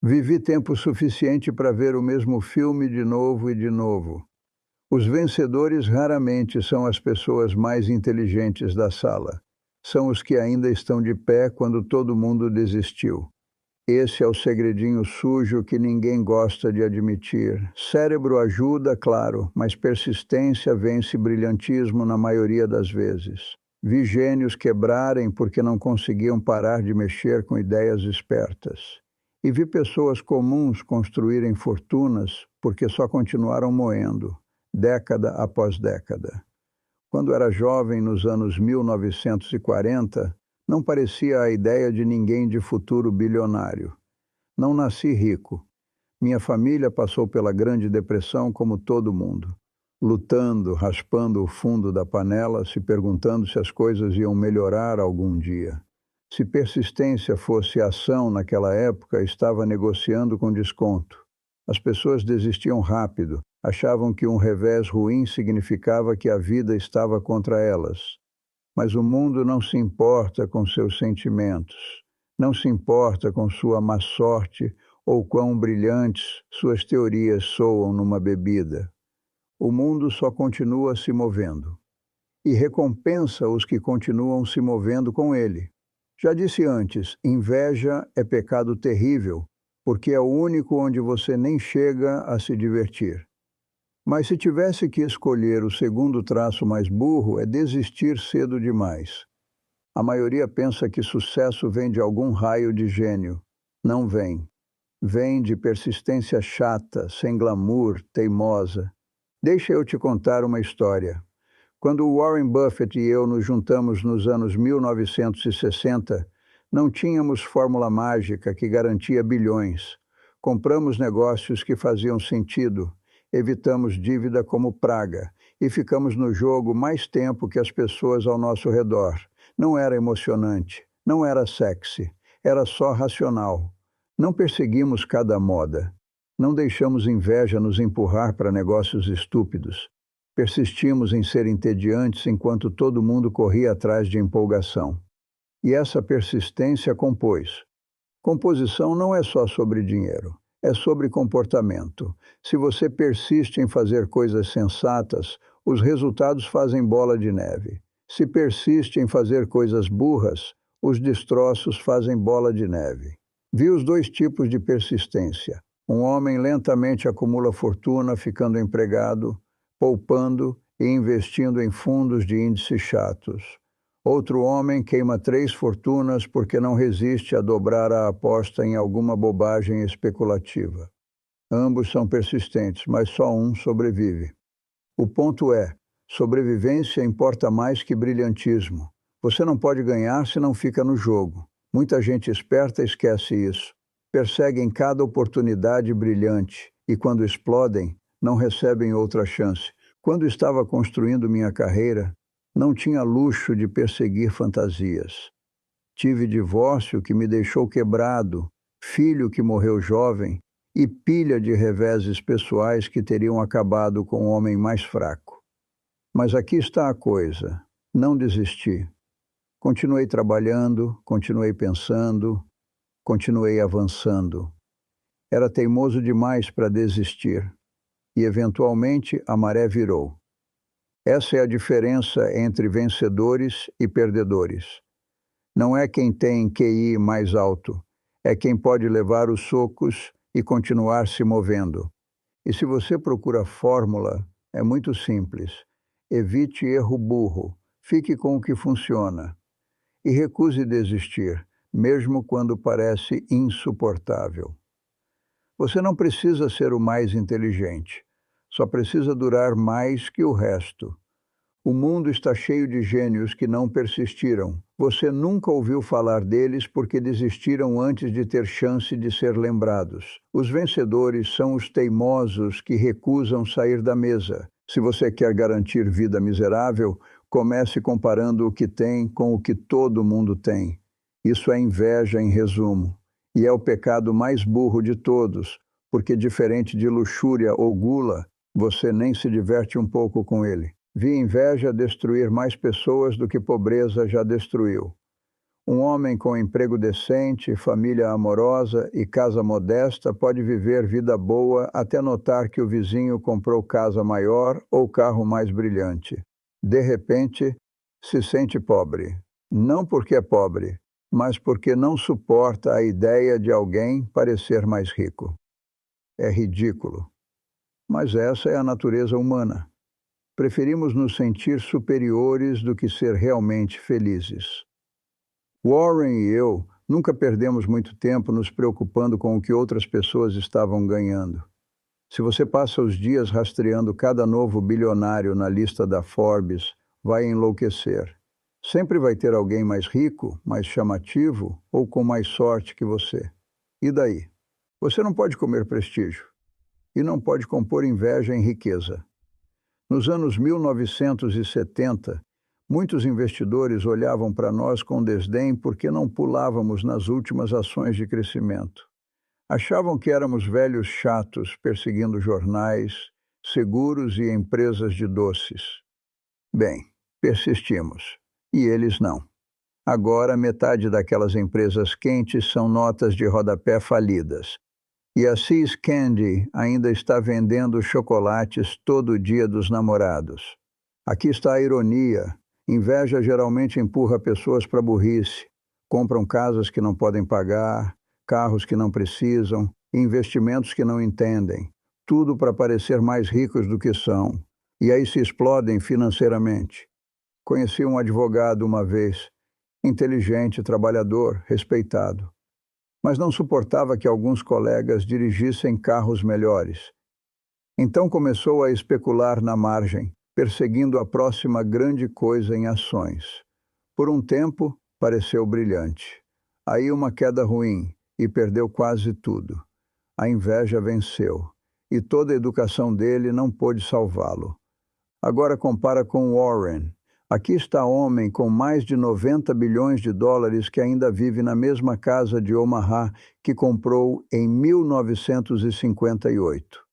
Vivi tempo suficiente para ver o mesmo filme de novo e de novo. Os vencedores raramente são as pessoas mais inteligentes da sala. São os que ainda estão de pé quando todo mundo desistiu. Esse é o segredinho sujo que ninguém gosta de admitir. Cérebro ajuda, claro, mas persistência vence brilhantismo na maioria das vezes. Vi gênios quebrarem porque não conseguiam parar de mexer com ideias espertas. E vi pessoas comuns construírem fortunas porque só continuaram moendo, década após década. Quando era jovem, nos anos 1940, não parecia a ideia de ninguém de futuro bilionário. Não nasci rico. Minha família passou pela Grande Depressão como todo mundo, lutando, raspando o fundo da panela, se perguntando se as coisas iam melhorar algum dia. Se persistência fosse ação naquela época, estava negociando com desconto. As pessoas desistiam rápido, achavam que um revés ruim significava que a vida estava contra elas. Mas o mundo não se importa com seus sentimentos, não se importa com sua má sorte ou quão brilhantes suas teorias soam numa bebida. O mundo só continua se movendo. E recompensa os que continuam se movendo com ele. Já disse antes, inveja é pecado terrível, porque é o único onde você nem chega a se divertir. Mas se tivesse que escolher o segundo traço mais burro, é desistir cedo demais. A maioria pensa que sucesso vem de algum raio de gênio. Não vem. Vem de persistência chata, sem glamour, teimosa. Deixa eu te contar uma história. Quando Warren Buffett e eu nos juntamos nos anos 1960, não tínhamos fórmula mágica que garantia bilhões. Compramos negócios que faziam sentido, evitamos dívida como praga e ficamos no jogo mais tempo que as pessoas ao nosso redor. Não era emocionante, não era sexy, era só racional. Não perseguimos cada moda. Não deixamos inveja nos empurrar para negócios estúpidos. Persistimos em ser entediantes enquanto todo mundo corria atrás de empolgação. E essa persistência compôs. Composição não é só sobre dinheiro, é sobre comportamento. Se você persiste em fazer coisas sensatas, os resultados fazem bola de neve. Se persiste em fazer coisas burras, os destroços fazem bola de neve. Vi os dois tipos de persistência. Um homem lentamente acumula fortuna ficando empregado, poupando e investindo em fundos de índice chatos. Outro homem queima 3 fortunas porque não resiste a dobrar a aposta em alguma bobagem especulativa. Ambos são persistentes, mas só um sobrevive. O ponto é, sobrevivência importa mais que brilhantismo. Você não pode ganhar se não fica no jogo. Muita gente esperta esquece isso. Perseguem cada oportunidade brilhante e, quando explodem, não recebem outra chance. Quando estava construindo minha carreira, não tinha luxo de perseguir fantasias. Tive divórcio que me deixou quebrado, filho que morreu jovem e pilha de reveses pessoais que teriam acabado com o homem mais fraco. Mas aqui está a coisa. Não desisti. Continuei trabalhando, continuei pensando, continuei avançando. Era teimoso demais para desistir. E, eventualmente, a maré virou. Essa é a diferença entre vencedores e perdedores. Não é quem tem QI mais alto, é quem pode levar os socos e continuar se movendo. E se você procura fórmula, é muito simples. Evite erro burro, fique com o que funciona. E recuse desistir, mesmo quando parece insuportável. Você não precisa ser o mais inteligente, só precisa durar mais que o resto. O mundo está cheio de gênios que não persistiram. Você nunca ouviu falar deles porque desistiram antes de ter chance de ser lembrados. Os vencedores são os teimosos que recusam sair da mesa. Se você quer garantir vida miserável, comece comparando o que tem com o que todo mundo tem. Isso é inveja em resumo. E é o pecado mais burro de todos, porque diferente de luxúria ou gula, você nem se diverte um pouco com ele. Vi inveja destruir mais pessoas do que pobreza já destruiu. Um homem com emprego decente, família amorosa e casa modesta pode viver vida boa até notar que o vizinho comprou casa maior ou carro mais brilhante. De repente, se sente pobre. Não porque é pobre, mas porque não suporta a ideia de alguém parecer mais rico. É ridículo. Mas essa é a natureza humana. Preferimos nos sentir superiores do que ser realmente felizes. Warren e eu nunca perdemos muito tempo nos preocupando com o que outras pessoas estavam ganhando. Se você passa os dias rastreando cada novo bilionário na lista da Forbes, vai enlouquecer. Sempre vai ter alguém mais rico, mais chamativo ou com mais sorte que você. E daí? Você não pode comer prestígio e não pode compor inveja em riqueza. Nos anos 1970, muitos investidores olhavam para nós com desdém porque não pulávamos nas últimas ações de crescimento. Achavam que éramos velhos chatos perseguindo jornais, seguros e empresas de doces. Bem, persistimos. E eles não. Agora, metade daquelas empresas quentes são notas de rodapé falidas. E a See's Candy ainda está vendendo chocolates todo dia dos namorados. Aqui está a ironia. Inveja geralmente empurra pessoas para a burrice. Compram casas que não podem pagar, carros que não precisam, investimentos que não entendem. Tudo para parecer mais ricos do que são. E aí se explodem financeiramente. Conheci um advogado uma vez, inteligente, trabalhador, respeitado. Mas não suportava que alguns colegas dirigissem carros melhores. Então começou a especular na margem, perseguindo a próxima grande coisa em ações. Por um tempo, pareceu brilhante. Aí uma queda ruim e perdeu quase tudo. A inveja venceu, e toda a educação dele não pôde salvá-lo. Agora compara com Warren. Aqui está homem com mais de 90 bilhões de dólares que ainda vive na mesma casa de Omaha que comprou em 1958.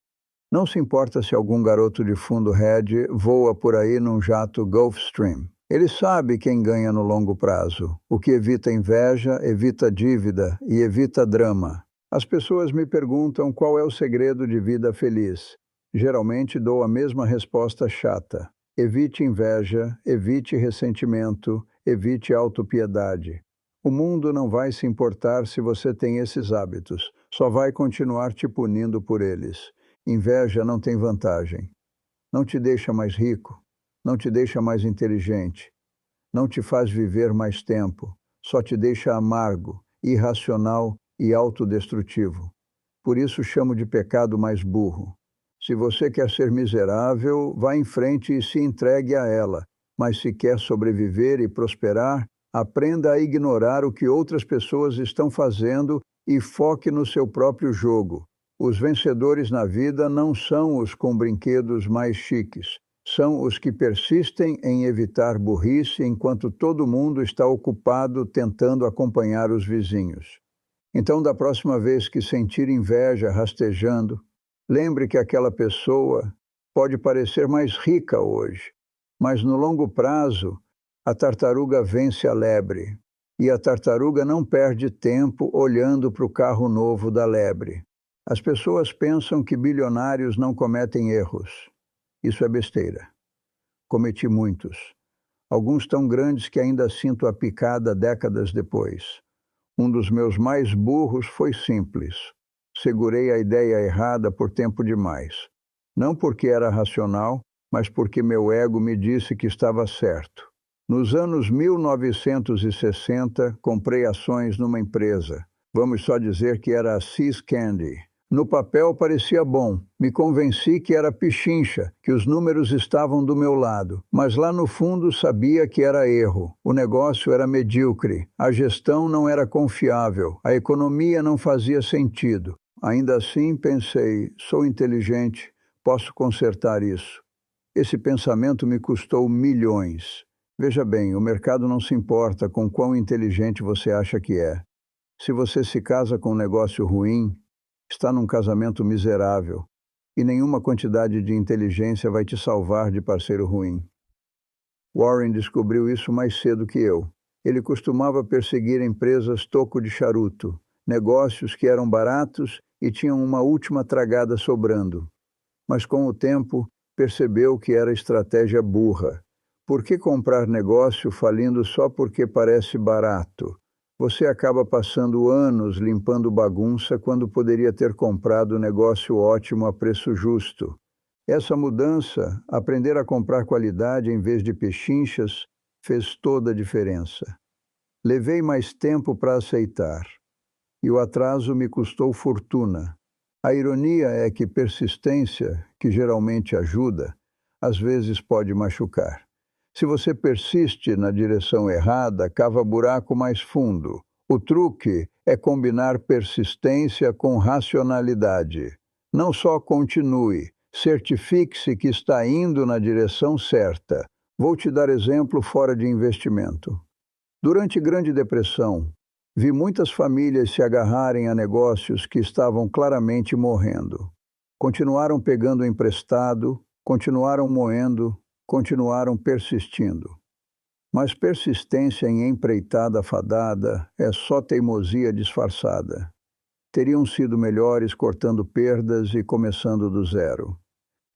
Não se importa se algum garoto de fundo hedge voa por aí num jato Gulfstream. Ele sabe quem ganha no longo prazo. O que evita inveja, evita dívida e evita drama. As pessoas me perguntam qual é o segredo de vida feliz. Geralmente dou a mesma resposta chata. Evite inveja, evite ressentimento, evite autopiedade. O mundo não vai se importar se você tem esses hábitos, só vai continuar te punindo por eles. Inveja não tem vantagem. Não te deixa mais rico, não te deixa mais inteligente, não te faz viver mais tempo, só te deixa amargo, irracional e autodestrutivo. Por isso chamo de pecado mais burro. Se você quer ser miserável, vá em frente e se entregue a ela. Mas se quer sobreviver e prosperar, aprenda a ignorar o que outras pessoas estão fazendo e foque no seu próprio jogo. Os vencedores na vida não são os com brinquedos mais chiques. São os que persistem em evitar burrice enquanto todo mundo está ocupado tentando acompanhar os vizinhos. Então, da próxima vez que sentir inveja rastejando, lembre que aquela pessoa pode parecer mais rica hoje, mas no longo prazo, a tartaruga vence a lebre. E a tartaruga não perde tempo olhando para o carro novo da lebre. As pessoas pensam que bilionários não cometem erros. Isso é besteira. Cometi muitos. Alguns tão grandes que ainda sinto a picada décadas depois. Um dos meus mais burros foi simples. Segurei a ideia errada por tempo demais. Não porque era racional, mas porque meu ego me disse que estava certo. Nos anos 1960, comprei ações numa empresa. Vamos só dizer que era a See's Candy. No papel parecia bom. Me convenci que era pichincha, que os números estavam do meu lado. Mas lá no fundo sabia que era erro. O negócio era medíocre. A gestão não era confiável. A economia não fazia sentido. Ainda assim, pensei, sou inteligente, posso consertar isso. Esse pensamento me custou milhões. Veja bem, o mercado não se importa com quão inteligente você acha que é. Se você se casa com um negócio ruim, está num casamento miserável, e nenhuma quantidade de inteligência vai te salvar de parceiro ruim. Warren descobriu isso mais cedo que eu. Ele costumava perseguir empresas toco de charuto, negócios que eram baratos e tinham uma última tragada sobrando. Mas com o tempo, percebeu que era estratégia burra. Por que comprar negócio falindo só porque parece barato? Você acaba passando anos limpando bagunça quando poderia ter comprado um negócio ótimo a preço justo. Essa mudança, aprender a comprar qualidade em vez de pechinchas, fez toda a diferença. Levei mais tempo para aceitar, e o atraso me custou fortuna. A ironia é que persistência, que geralmente ajuda, às vezes pode machucar. Se você persiste na direção errada, cava buraco mais fundo. O truque é combinar persistência com racionalidade. Não só continue, certifique-se que está indo na direção certa. Vou te dar exemplo fora de investimento. Durante a Grande Depressão, vi muitas famílias se agarrarem a negócios que estavam claramente morrendo. Continuaram pegando emprestado, continuaram moendo, continuaram persistindo. Mas persistência em empreitada fadada é só teimosia disfarçada. Teriam sido melhores cortando perdas e começando do zero.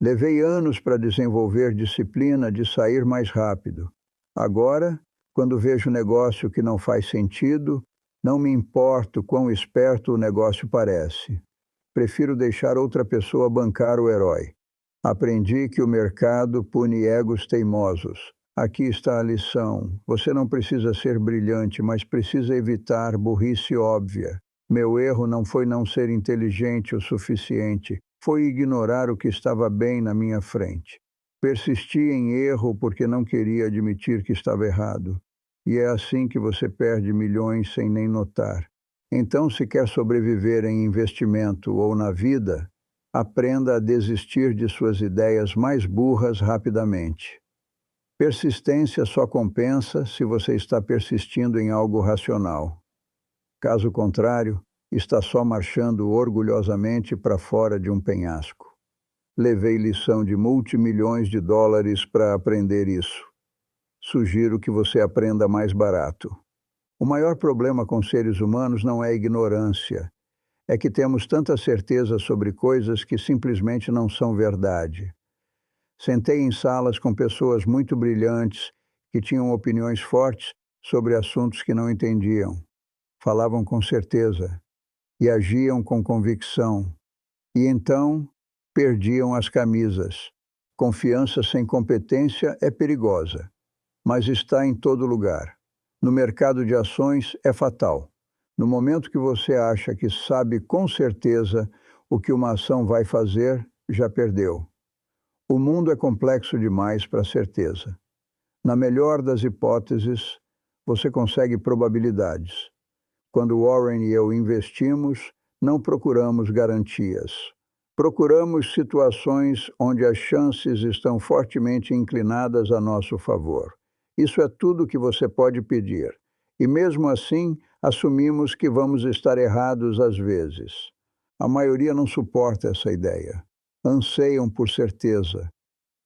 Levei anos para desenvolver disciplina de sair mais rápido. Agora, quando vejo negócio que não faz sentido, não me importo quão esperto o negócio parece. Prefiro deixar outra pessoa bancar o herói. Aprendi que o mercado pune egos teimosos. Aqui está a lição. Você não precisa ser brilhante, mas precisa evitar burrice óbvia. Meu erro não foi não ser inteligente o suficiente, foi ignorar o que estava bem na minha frente. Persisti em erro porque não queria admitir que estava errado. E é assim que você perde milhões sem nem notar. Então, se quer sobreviver em investimento ou na vida, aprenda a desistir de suas ideias mais burras rapidamente. Persistência só compensa se você está persistindo em algo racional. Caso contrário, está só marchando orgulhosamente para fora de um penhasco. Levei lição de multimilhões de dólares para aprender isso. Sugiro que você aprenda mais barato. O maior problema com seres humanos não é ignorância. É que temos tanta certeza sobre coisas que simplesmente não são verdade. Sentei em salas com pessoas muito brilhantes que tinham opiniões fortes sobre assuntos que não entendiam. Falavam com certeza e agiam com convicção. E então perdiam as camisas. Confiança sem competência é perigosa, mas está em todo lugar. No mercado de ações é fatal. No momento que você acha que sabe com certeza o que uma ação vai fazer, já perdeu. O mundo é complexo demais para certeza. Na melhor das hipóteses, você consegue probabilidades. Quando Warren e eu investimos, não procuramos garantias. Procuramos situações onde as chances estão fortemente inclinadas a nosso favor. Isso é tudo que você pode pedir. E mesmo assim, assumimos que vamos estar errados às vezes. A maioria não suporta essa ideia. Anseiam por certeza.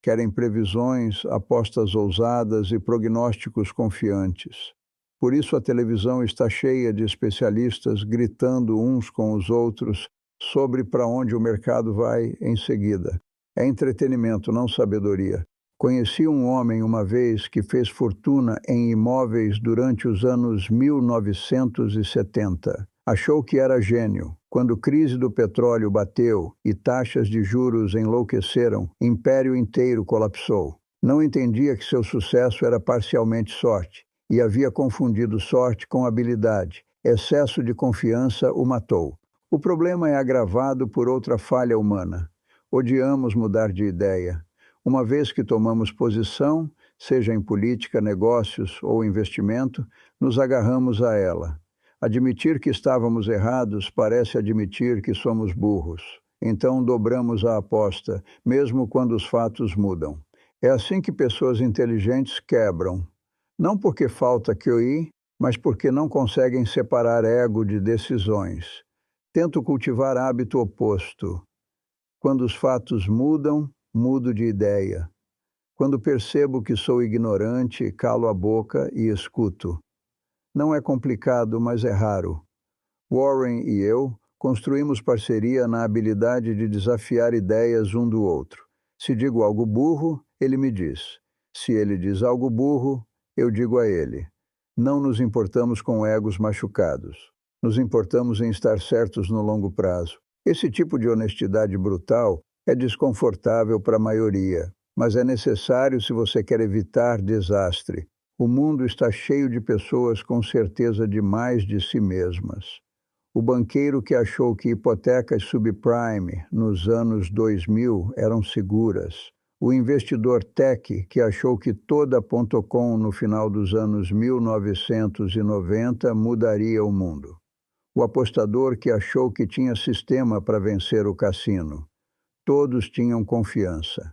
Querem previsões, apostas ousadas e prognósticos confiantes. Por isso a televisão está cheia de especialistas gritando uns com os outros sobre para onde o mercado vai em seguida. É entretenimento, não sabedoria. Conheci um homem uma vez que fez fortuna em imóveis durante os anos 1970. Achou que era gênio. Quando a crise do petróleo bateu e taxas de juros enlouqueceram, o império inteiro colapsou. Não entendia que seu sucesso era parcialmente sorte e havia confundido sorte com habilidade. Excesso de confiança o matou. O problema é agravado por outra falha humana. Odiamos mudar de ideia. Uma vez que tomamos posição, seja em política, negócios ou investimento, nos agarramos a ela. Admitir que estávamos errados parece admitir que somos burros. Então dobramos a aposta, mesmo quando os fatos mudam. É assim que pessoas inteligentes quebram. Não porque falta QI, mas porque não conseguem separar ego de decisões. Tento cultivar hábito oposto. Quando os fatos mudam, mudo de ideia. Quando percebo que sou ignorante, calo a boca e escuto. Não é complicado, mas é raro. Warren e eu construímos parceria na habilidade de desafiar ideias um do outro. Se digo algo burro, ele me diz. Se ele diz algo burro, eu digo a ele. Não nos importamos com egos machucados. Nos importamos em estar certos no longo prazo. Esse tipo de honestidade brutal é desconfortável para a maioria, mas é necessário se você quer evitar desastre. O mundo está cheio de pessoas com certeza demais de si mesmas. O banqueiro que achou que hipotecas subprime nos anos 2000 eram seguras. O investidor tech que achou que toda .com no final dos anos 1990 mudaria o mundo. O apostador que achou que tinha sistema para vencer o cassino. Todos tinham confiança.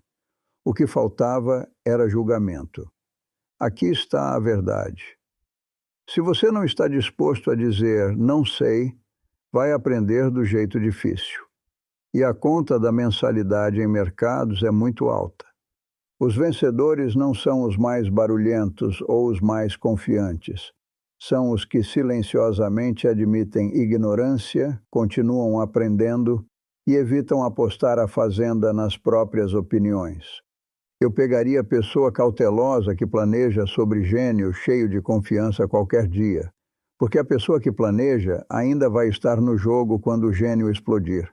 O que faltava era julgamento. Aqui está a verdade. Se você não está disposto a dizer não sei, vai aprender do jeito difícil. E a conta da mensalidade em mercados é muito alta. Os vencedores não são os mais barulhentos ou os mais confiantes. São os que silenciosamente admitem ignorância, continuam aprendendo e evitam apostar a fazenda nas próprias opiniões. Eu pegaria a pessoa cautelosa que planeja sobre gênio cheio de confiança qualquer dia, porque a pessoa que planeja ainda vai estar no jogo quando o gênio explodir.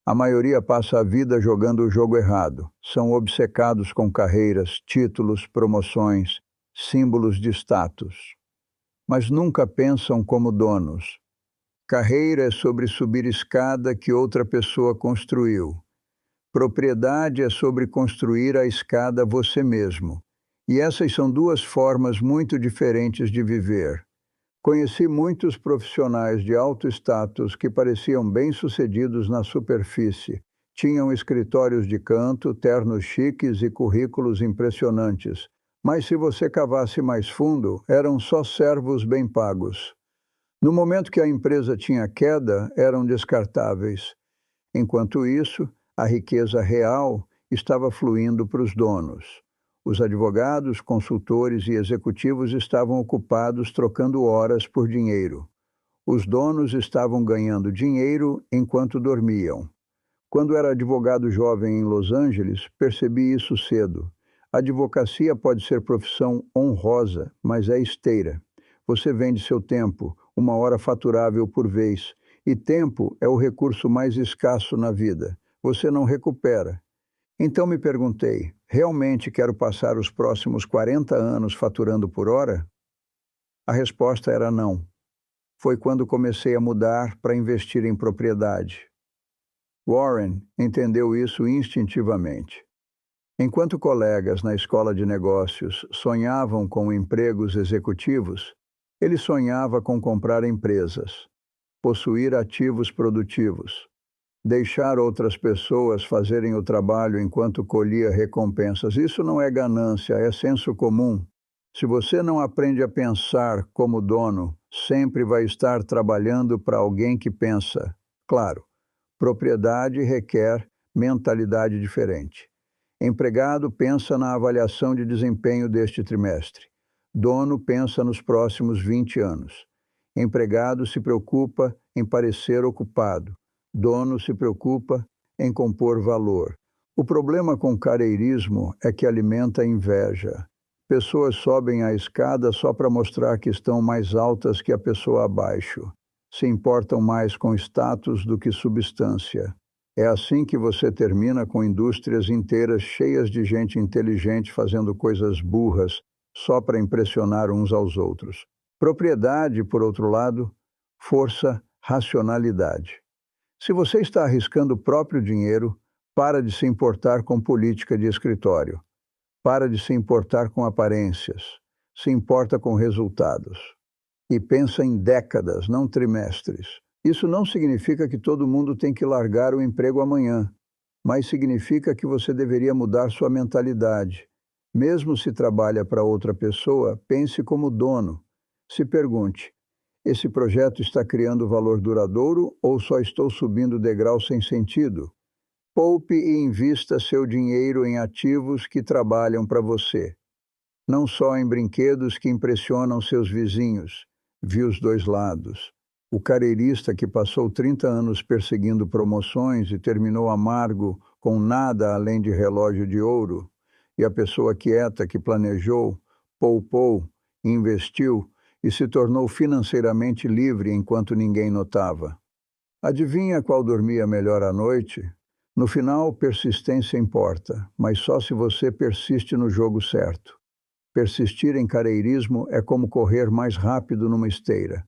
A maioria passa a vida jogando o jogo errado. São obcecados com carreiras, títulos, promoções, símbolos de status. Mas nunca pensam como donos. Carreira é sobre subir escada que outra pessoa construiu. Propriedade é sobre construir a escada você mesmo. E essas são duas formas muito diferentes de viver. Conheci muitos profissionais de alto status que pareciam bem-sucedidos na superfície. Tinham escritórios de canto, ternos chiques e currículos impressionantes. Mas se você cavasse mais fundo, eram só servos bem pagos. No momento que a empresa tinha queda, eram descartáveis. Enquanto isso, a riqueza real estava fluindo para os donos. Os advogados, consultores e executivos estavam ocupados trocando horas por dinheiro. Os donos estavam ganhando dinheiro enquanto dormiam. Quando era advogado jovem em Los Angeles, percebi isso cedo. A advocacia pode ser profissão honrosa, mas é esteira. Você vende seu tempo, 1 hora faturável por vez, e tempo é o recurso mais escasso na vida. Você não recupera. Então me perguntei, realmente quero passar os próximos 40 anos faturando por hora? A resposta era não. Foi quando comecei a mudar para investir em propriedade. Warren entendeu isso instintivamente. Enquanto colegas na escola de negócios sonhavam com empregos executivos, ele sonhava com comprar empresas, possuir ativos produtivos, deixar outras pessoas fazerem o trabalho enquanto colhia recompensas. Isso não é ganância, é senso comum. Se você não aprende a pensar como dono, sempre vai estar trabalhando para alguém que pensa. Claro, propriedade requer mentalidade diferente. Empregado pensa na avaliação de desempenho deste trimestre. Dono pensa nos próximos 20 anos. Empregado se preocupa em parecer ocupado. Dono se preocupa em compor valor. O problema com o carreirismo é que alimenta a inveja. Pessoas sobem a escada só para mostrar que estão mais altas que a pessoa abaixo. Se importam mais com status do que substância. É assim que você termina com indústrias inteiras cheias de gente inteligente fazendo coisas burras só para impressionar uns aos outros. Propriedade, por outro lado, força, racionalidade. Se você está arriscando o próprio dinheiro, para de se importar com política de escritório. Para de se importar com aparências. Se importa com resultados. E pensa em décadas, não trimestres. Isso não significa que todo mundo tem que largar o emprego amanhã, mas significa que você deveria mudar sua mentalidade. Mesmo se trabalha para outra pessoa, pense como dono. Se pergunte, esse projeto está criando valor duradouro ou só estou subindo degrau sem sentido? Poupe e invista seu dinheiro em ativos que trabalham para você. Não só em brinquedos que impressionam seus vizinhos. Vi os dois lados. O careirista que passou 30 anos perseguindo promoções e terminou amargo com nada além de relógio de ouro, e a pessoa quieta que planejou, poupou, investiu e se tornou financeiramente livre enquanto ninguém notava. Adivinha qual dormia melhor à noite? No final, persistência importa, mas só se você persiste no jogo certo. Persistir em careirismo é como correr mais rápido numa esteira.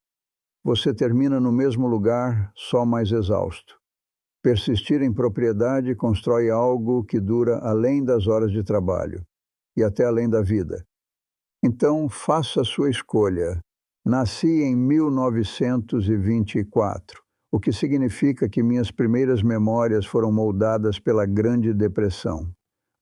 Você termina no mesmo lugar, só mais exausto. Persistir em propriedade constrói algo que dura além das horas de trabalho e até além da vida. Então, faça a sua escolha. Nasci em 1924, o que significa que minhas primeiras memórias foram moldadas pela Grande Depressão.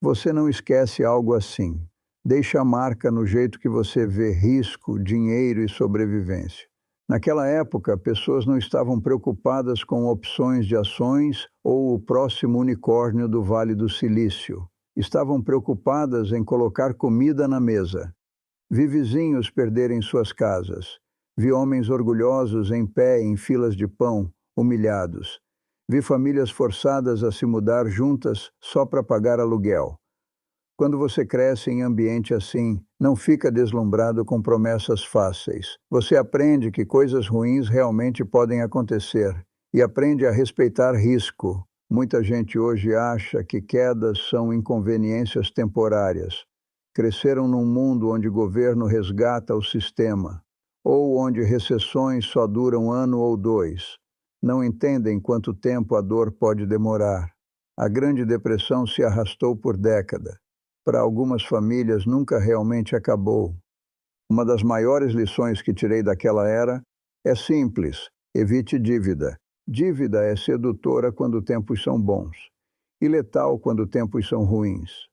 Você não esquece algo assim. Deixa a marca no jeito que você vê risco, dinheiro e sobrevivência. Naquela época, pessoas não estavam preocupadas com opções de ações ou o próximo unicórnio do Vale do Silício. Estavam preocupadas em colocar comida na mesa. Vi vizinhos perderem suas casas. Vi homens orgulhosos em pé em filas de pão, humilhados. Vi famílias forçadas a se mudar juntas só para pagar aluguel. Quando você cresce em ambiente assim, não fica deslumbrado com promessas fáceis. Você aprende que coisas ruins realmente podem acontecer e aprende a respeitar risco. Muita gente hoje acha que quedas são inconveniências temporárias. Cresceram num mundo onde o governo resgata o sistema, ou onde recessões só duram 1 ou 2. Não entendem quanto tempo a dor pode demorar. A Grande Depressão se arrastou por décadas. Para algumas famílias nunca realmente acabou. Uma das maiores lições que tirei daquela era é simples: evite dívida. Dívida é sedutora quando tempos são bons e letal quando tempos são ruins.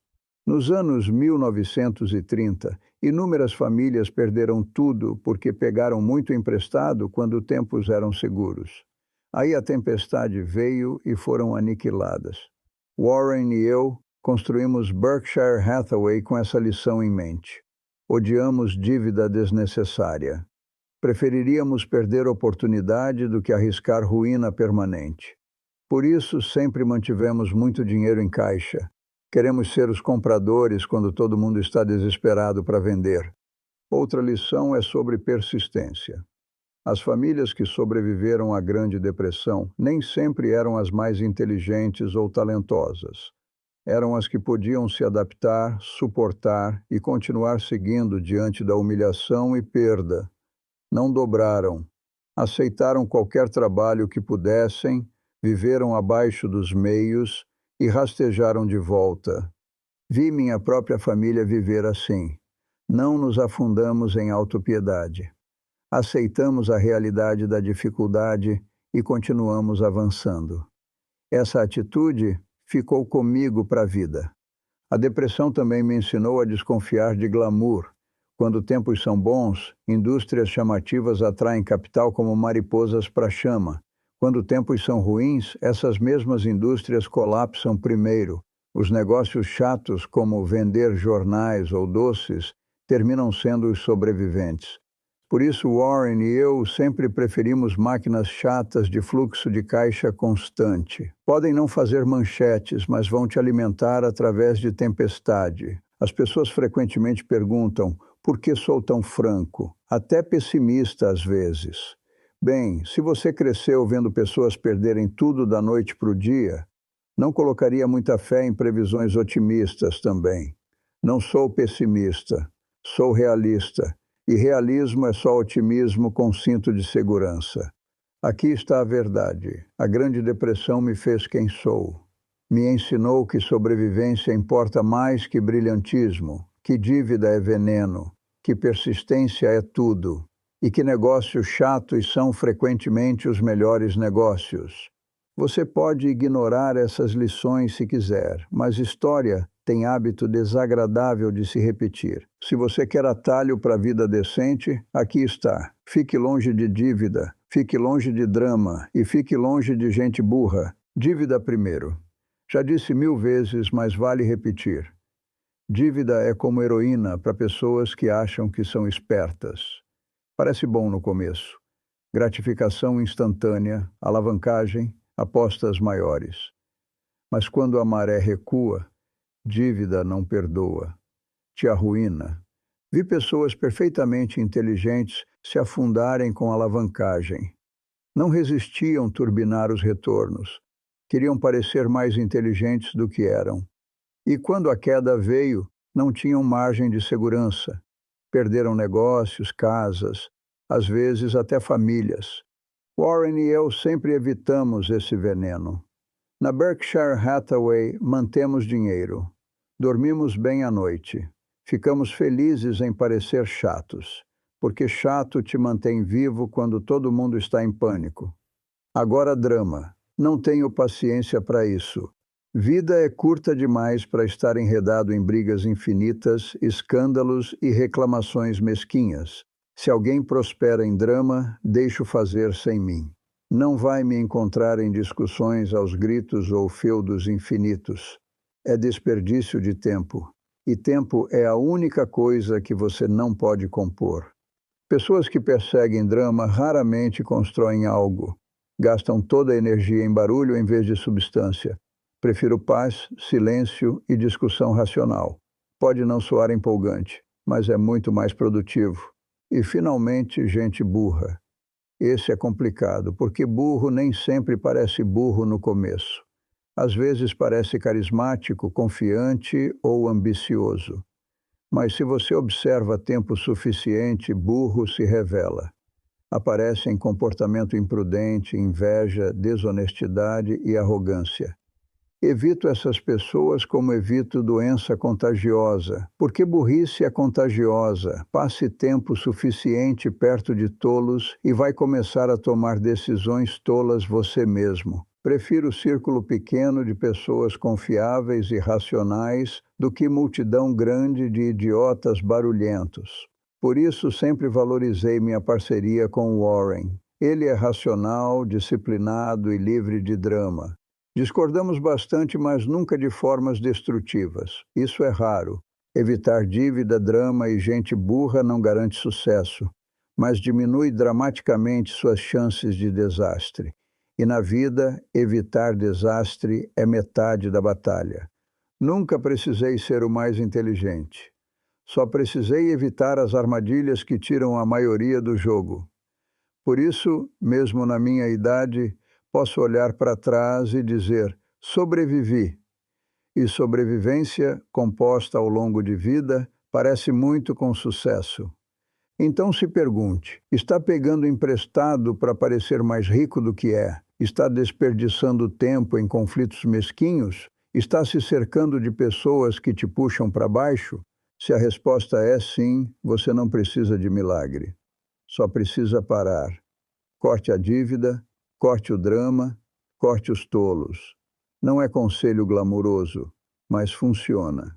Nos anos 1930, inúmeras famílias perderam tudo porque pegaram muito emprestado quando tempos eram seguros. Aí a tempestade veio e foram aniquiladas. Warren e eu construímos Berkshire Hathaway com essa lição em mente. Odiamos dívida desnecessária. Preferiríamos perder oportunidade do que arriscar ruína permanente. Por isso, sempre mantivemos muito dinheiro em caixa. Queremos ser os compradores quando todo mundo está desesperado para vender. Outra lição é sobre persistência. As famílias que sobreviveram à Grande Depressão nem sempre eram as mais inteligentes ou talentosas. Eram as que podiam se adaptar, suportar e continuar seguindo diante da humilhação e perda. Não dobraram. Aceitaram qualquer trabalho que pudessem, viveram abaixo dos meios e rastejaram de volta. Vi minha própria família viver assim. Não nos afundamos em autopiedade. Aceitamos a realidade da dificuldade e continuamos avançando. Essa atitude ficou comigo para a vida. A depressão também me ensinou a desconfiar de glamour. Quando tempos são bons, indústrias chamativas atraem capital como mariposas para a chama. Quando tempos são ruins, essas mesmas indústrias colapsam primeiro. Os negócios chatos, como vender jornais ou doces, terminam sendo os sobreviventes. Por isso, Warren e eu sempre preferimos máquinas chatas de fluxo de caixa constante. Podem não fazer manchetes, mas vão te alimentar através de tempestade. As pessoas frequentemente perguntam: por que sou tão franco? Até pessimista às vezes. Bem, se você cresceu vendo pessoas perderem tudo da noite para o dia, não colocaria muita fé em previsões otimistas também. Não sou pessimista, sou realista. E realismo é só otimismo com cinto de segurança. Aqui está a verdade. A Grande Depressão me fez quem sou. Me ensinou que sobrevivência importa mais que brilhantismo, que dívida é veneno, que persistência é tudo, e que negócios chatos são frequentemente os melhores negócios. Você pode ignorar essas lições se quiser, mas história tem hábito desagradável de se repetir. Se você quer atalho para a vida decente, aqui está. Fique longe de dívida, fique longe de drama e fique longe de gente burra. Dívida primeiro. Já disse 1000 vezes, mas vale repetir. Dívida é como heroína para pessoas que acham que são espertas. Parece bom no começo. Gratificação instantânea, alavancagem, apostas maiores. Mas quando a maré recua, dívida não perdoa, te arruína. Vi pessoas perfeitamente inteligentes se afundarem com alavancagem. Não resistiam turbinar os retornos. Queriam parecer mais inteligentes do que eram. E quando a queda veio, não tinham margem de segurança. Perderam negócios, casas, às vezes até famílias. Warren e eu sempre evitamos esse veneno. Na Berkshire Hathaway, mantemos dinheiro. Dormimos bem à noite. Ficamos felizes em parecer chatos, porque chato te mantém vivo quando todo mundo está em pânico. Agora, drama. Não tenho paciência para isso. Vida é curta demais para estar enredado em brigas infinitas, escândalos e reclamações mesquinhas. Se alguém prospera em drama, deixo fazer sem mim. Não vai me encontrar em discussões aos gritos ou feudos infinitos. É desperdício de tempo. E tempo é a única coisa que você não pode compor. Pessoas que perseguem drama raramente constroem algo. Gastam toda a energia em barulho em vez de substância. Prefiro paz, silêncio e discussão racional. Pode não soar empolgante, mas é muito mais produtivo. E, finalmente, gente burra. Esse é complicado, porque burro nem sempre parece burro no começo. Às vezes parece carismático, confiante ou ambicioso. Mas se você observa tempo suficiente, burro se revela. Aparece em comportamento imprudente, inveja, desonestidade e arrogância. Evito essas pessoas como evito doença contagiosa, porque burrice é contagiosa. Passe tempo suficiente perto de tolos e vai começar a tomar decisões tolas você mesmo. Prefiro o círculo pequeno de pessoas confiáveis e racionais do que multidão grande de idiotas barulhentos. Por isso, sempre valorizei minha parceria com Warren. Ele é racional, disciplinado e livre de drama. Discordamos bastante, mas nunca de formas destrutivas. Isso é raro. Evitar dívida, drama e gente burra não garante sucesso, mas diminui dramaticamente suas chances de desastre. E na vida, evitar desastre é metade da batalha. Nunca precisei ser o mais inteligente. Só precisei evitar as armadilhas que tiram a maioria do jogo. Por isso, mesmo na minha idade, posso olhar para trás e dizer, sobrevivi. E sobrevivência, composta ao longo de vida, parece muito com sucesso. Então se pergunte, está pegando emprestado para parecer mais rico do que é? Está desperdiçando tempo em conflitos mesquinhos? Está se cercando de pessoas que te puxam para baixo? Se a resposta é sim, você não precisa de milagre. Só precisa parar. Corte a dívida, corte o drama, corte os tolos. Não é conselho glamuroso, mas funciona.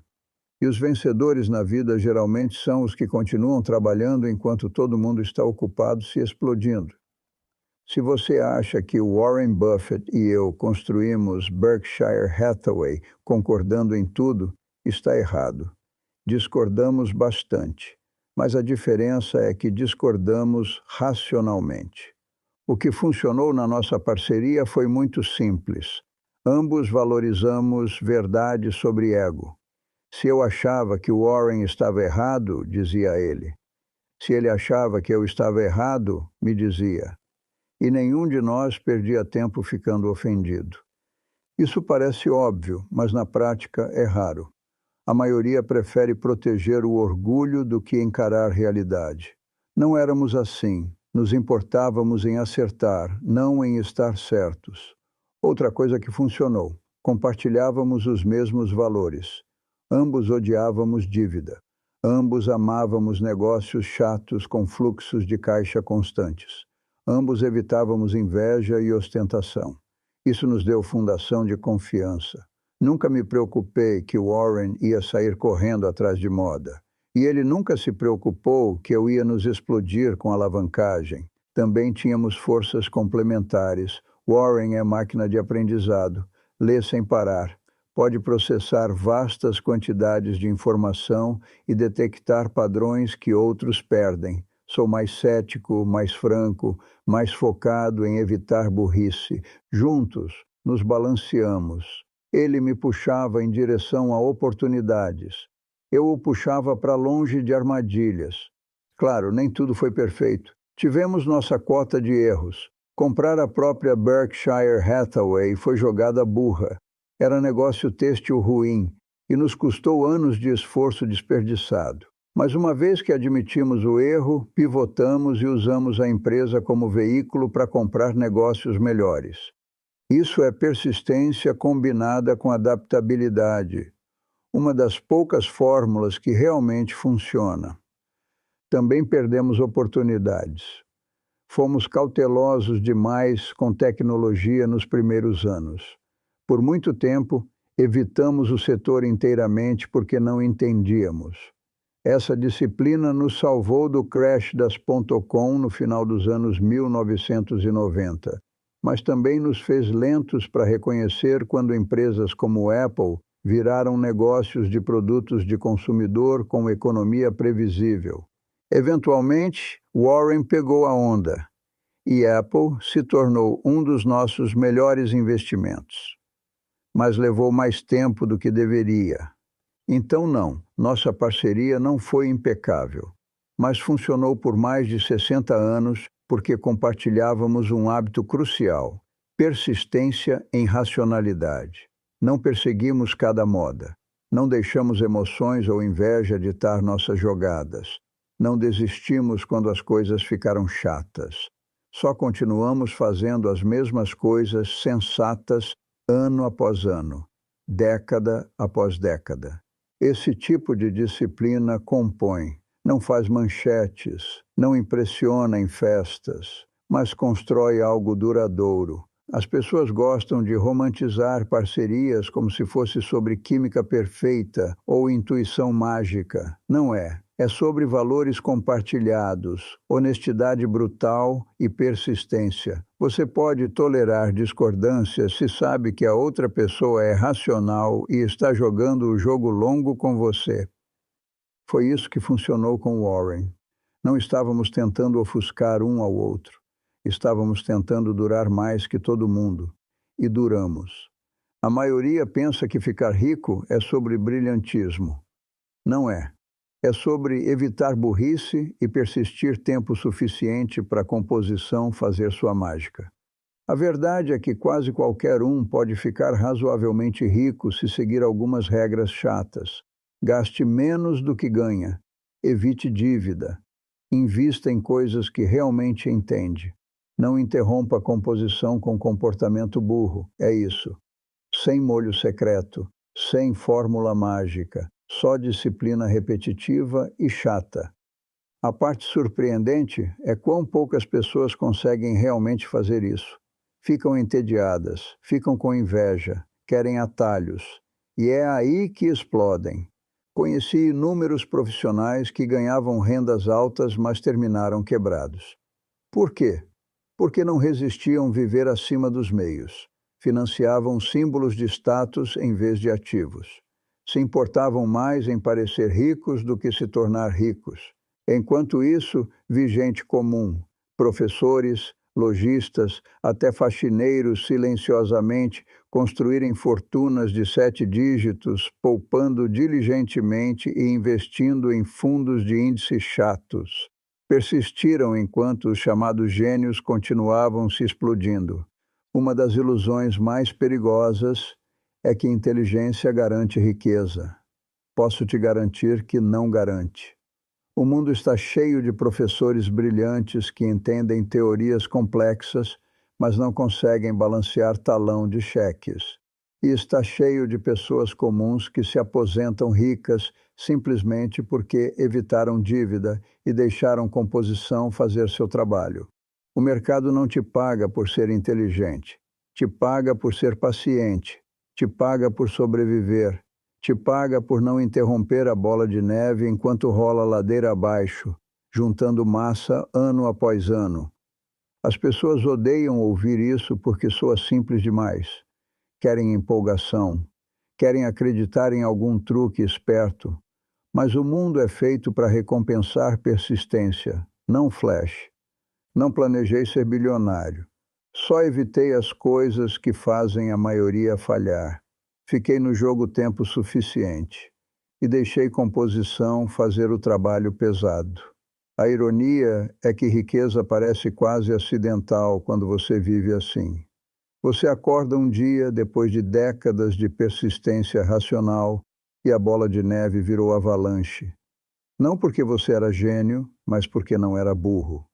E os vencedores na vida geralmente são os que continuam trabalhando enquanto todo mundo está ocupado se explodindo. Se você acha que Warren Buffett e eu construímos Berkshire Hathaway concordando em tudo, está errado. Discordamos bastante, mas a diferença é que discordamos racionalmente. O que funcionou na nossa parceria foi muito simples. Ambos valorizamos verdade sobre ego. Se eu achava que o Warren estava errado, dizia ele. Se ele achava que eu estava errado, me dizia. E nenhum de nós perdia tempo ficando ofendido. Isso parece óbvio, mas na prática é raro. A maioria prefere proteger o orgulho do que encarar realidade. Não éramos assim. Nos importávamos em acertar, não em estar certos. Outra coisa que funcionou. Compartilhávamos os mesmos valores. Ambos odiávamos dívida. Ambos amávamos negócios chatos com fluxos de caixa constantes. Ambos evitávamos inveja e ostentação. Isso nos deu fundação de confiança. Nunca me preocupei que Warren ia sair correndo atrás de moda. E ele nunca se preocupou que eu ia nos explodir com alavancagem. Também tínhamos forças complementares. Warren é máquina de aprendizado. Lê sem parar. Pode processar vastas quantidades de informação e detectar padrões que outros perdem. Sou mais cético, mais franco, mais focado em evitar burrice. Juntos, nos balanceamos. Ele me puxava em direção a oportunidades. Eu o puxava para longe de armadilhas. Claro, nem tudo foi perfeito. Tivemos nossa cota de erros. Comprar a própria Berkshire Hathaway foi jogada burra. Era negócio têxtil ruim e nos custou anos de esforço desperdiçado. Mas uma vez que admitimos o erro, pivotamos e usamos a empresa como veículo para comprar negócios melhores. Isso é persistência combinada com adaptabilidade, uma das poucas fórmulas que realmente funciona. Também perdemos oportunidades. Fomos cautelosos demais com tecnologia nos primeiros anos. Por muito tempo, evitamos o setor inteiramente porque não entendíamos. Essa disciplina nos salvou do crash das .com no final dos anos 1990, mas também nos fez lentos para reconhecer quando empresas como Apple viraram negócios de produtos de consumidor com economia previsível. Eventualmente, Warren pegou a onda e Apple se tornou um dos nossos melhores investimentos. Mas levou mais tempo do que deveria. Então não, nossa parceria não foi impecável, mas funcionou por mais de 60 anos porque compartilhávamos um hábito crucial: persistência em racionalidade. Não perseguimos cada moda, não deixamos emoções ou inveja ditar nossas jogadas, não desistimos quando as coisas ficaram chatas. Só continuamos fazendo as mesmas coisas sensatas ano após ano, década após década. Esse tipo de disciplina compõe, não faz manchetes, não impressiona em festas, mas constrói algo duradouro. As pessoas gostam de romantizar parcerias como se fosse sobre química perfeita ou intuição mágica. Não é. É sobre valores compartilhados, honestidade brutal e persistência. Você pode tolerar discordâncias se sabe que a outra pessoa é racional e está jogando o jogo longo com você. Foi isso que funcionou com Warren. Não estávamos tentando ofuscar um ao outro. Estávamos tentando durar mais que todo mundo. E duramos. A maioria pensa que ficar rico é sobre brilhantismo. Não é. É sobre evitar burrice e persistir tempo suficiente para a composição fazer sua mágica. A verdade é que quase qualquer um pode ficar razoavelmente rico se seguir algumas regras chatas. Gaste menos do que ganha. Evite dívida. Invista em coisas que realmente entende. Não interrompa a composição com comportamento burro. É isso. Sem molho secreto. Sem fórmula mágica. Só disciplina repetitiva e chata. A parte surpreendente é quão poucas pessoas conseguem realmente fazer isso. Ficam entediadas, ficam com inveja, querem atalhos. E é aí que explodem. Conheci inúmeros profissionais que ganhavam rendas altas, mas terminaram quebrados. Por quê? Porque não resistiam viver acima dos meios. Financiavam símbolos de status em vez de ativos. Se importavam mais em parecer ricos do que se tornar ricos. Enquanto isso, vi gente comum, professores, lojistas, até faxineiros silenciosamente construírem fortunas de 7 dígitos, poupando diligentemente e investindo em fundos de índice chatos. Persistiram enquanto os chamados gênios continuavam se explodindo. Uma das ilusões mais perigosas é que inteligência garante riqueza. Posso te garantir que não garante. O mundo está cheio de professores brilhantes que entendem teorias complexas, mas não conseguem balancear talão de cheques. E está cheio de pessoas comuns que se aposentam ricas simplesmente porque evitaram dívida e deixaram composição fazer seu trabalho. O mercado não te paga por ser inteligente, te paga por ser paciente, te paga por sobreviver, te paga por não interromper a bola de neve enquanto rola ladeira abaixo, juntando massa ano após ano. As pessoas odeiam ouvir isso porque soa simples demais. Querem empolgação, querem acreditar em algum truque esperto, mas o mundo é feito para recompensar persistência, Não flash. Não planejei ser bilionário. Só evitei as coisas que fazem a maioria falhar. Fiquei no jogo tempo suficiente. E deixei composição fazer o trabalho pesado. A ironia é que riqueza parece quase acidental quando você vive assim. Você acorda um dia depois de décadas de persistência racional e a bola de neve virou avalanche. Não porque você era gênio, mas porque não era burro.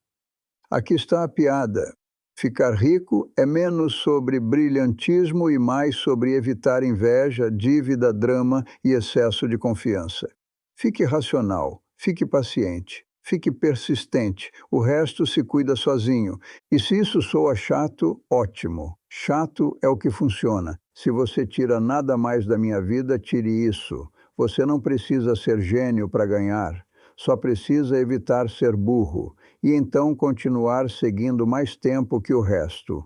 Aqui está a piada. Ficar rico é menos sobre brilhantismo e mais sobre evitar inveja, dívida, drama e excesso de confiança. Fique racional, fique paciente, fique persistente, o resto se cuida sozinho. E se isso soa chato, ótimo. Chato é o que funciona. Se você tira nada mais da minha vida, tire isso. Você não precisa ser gênio para ganhar, só precisa evitar ser burro e então continuar seguindo mais tempo que o resto.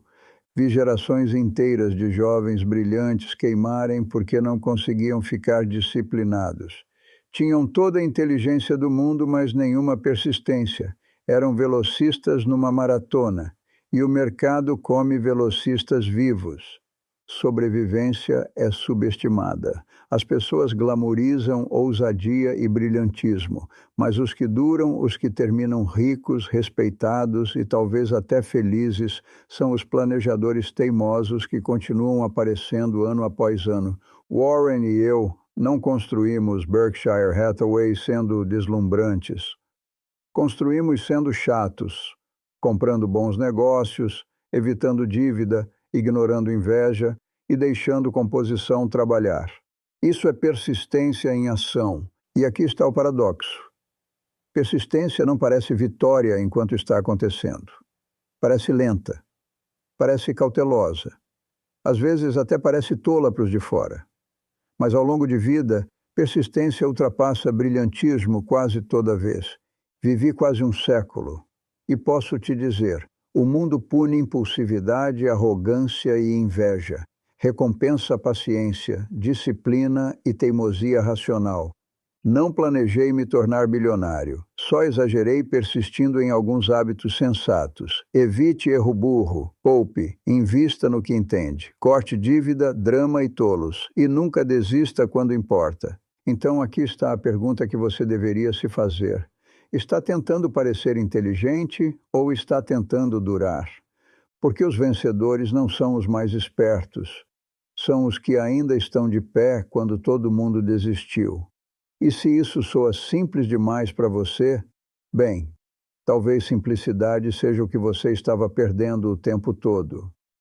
Vi gerações inteiras de jovens brilhantes queimarem porque não conseguiam ficar disciplinados. Tinham toda a inteligência do mundo, mas nenhuma persistência. Eram velocistas numa maratona, e o mercado come velocistas vivos. Sobrevivência é subestimada. As pessoas glamorizam ousadia e brilhantismo, mas os que duram, os que terminam ricos, respeitados e talvez até felizes, são os planejadores teimosos que continuam aparecendo ano após ano. Warren e eu não construímos Berkshire Hathaway sendo deslumbrantes. Construímos sendo chatos, comprando bons negócios, evitando dívida, ignorando inveja e deixando composição trabalhar. Isso é persistência em ação. E aqui está o paradoxo. Persistência não parece vitória enquanto está acontecendo. Parece lenta, parece cautelosa. Às vezes até parece tola para os de fora. Mas ao longo de vida, persistência ultrapassa brilhantismo quase toda vez. Vivi quase um século e posso te dizer, o mundo pune impulsividade, arrogância e inveja. Recompensa paciência, disciplina e teimosia racional. Não planejei me tornar bilionário. Só exagerei persistindo em alguns hábitos sensatos. Evite erro burro, poupe, invista no que entende. Corte dívida, drama e tolos. E nunca desista quando importa. Então aqui está a pergunta que você deveria se fazer. Está tentando parecer inteligente ou está tentando durar? Porque os vencedores não são os mais espertos. São os que ainda estão de pé quando todo mundo desistiu. E se isso soa simples demais para você, bem, talvez simplicidade seja o que você estava perdendo o tempo todo.